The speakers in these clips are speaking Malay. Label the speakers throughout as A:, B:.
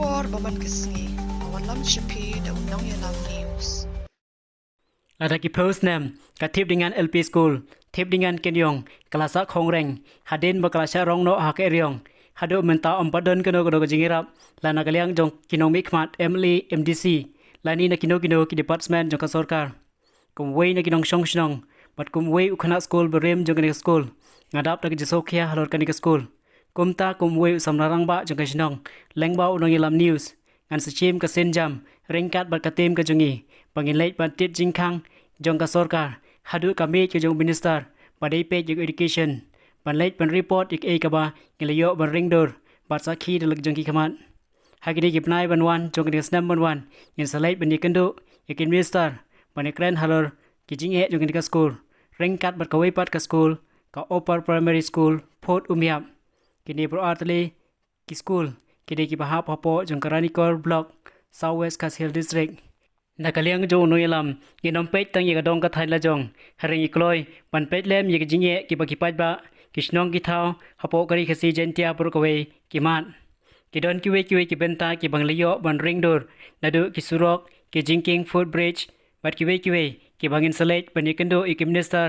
A: kubor baman kesngi awan lam shipi da undang ya lam news.
B: Ada ki post snem katip dengan L.P.Skul Thiepdiengngan-Keniong kelasa khongreng hadin bakalasa rong no hak eriong hado menta ompadan keno jingirap lana kaliang jong kinong mikmat MLA MDC lani na kino ki department jong ka sarkar kumwei na kinong shong bat kumwei ukhana school berem jong ka school ngadap na jisokhia halor ka school kumta kumwei samrarang ba jong ka shinong lengba unong ilam news ngan sechim ka senjam ringkat bat katim ka jongi pangilait bat tit jingkhang jong ka sarkar hadu kami ke jong minister badai pe jong education panlait pan report ik kaba ngelayo ban ringdor bat sakhi delag jong ki khamat hagini gipnai banwan jong ka snem banwan ngin salait ban ikendo ikin minister panekren halor ki jinge jong ka school ringkat bat kawai pat ka school ka upper primary school Port Umiap kini berarti ki school kini ki bahap hapo jong Karanikor block Southwest Kasil district nakaliang jo no yalam ginom pet tang ye gadong ka thaila jong haring ikloi pan pet lem ye jinge ki bakipaj ba kishnong ki thau hapo kari khasi jentia pur kowe ki mat ki don ki benta ki bangliyo ban ringdor nadu ki surok ki jingking footbridge bat ki ki bangin select ban ikendo ik minister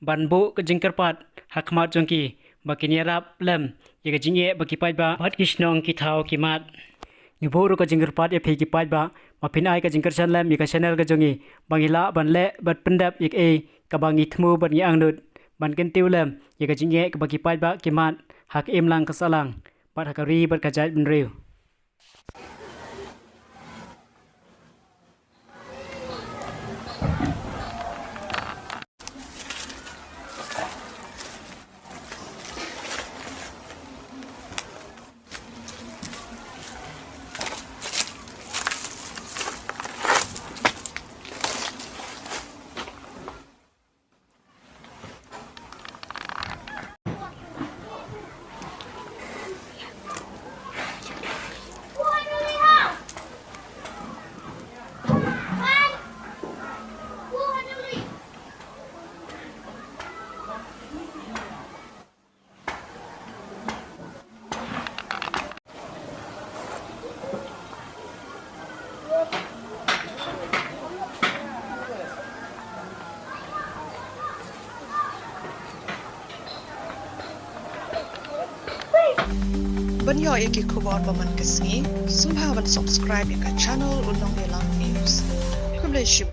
B: ban bu ke jingkarpat hakmat jongki bakiniarap lem ye jinge bakipaj ba bat kishnong ki thau ki mat ni boru ka jingkarpat e pheki paj ba mapinai ka jingkarsan lem ye ka channel ka jongi bangila ban le bat pendap ik ka bangi thmu ban ngi angnut ban kentiu lem ye ka jinge ka bakipaj ba ki mat hak imlang ka salang bat hakari bat ka jai ban riu
A: Banyo iki kubor baman kesngi sumha ban subscribe ya ka channel undang ya lam news. Kumle shibu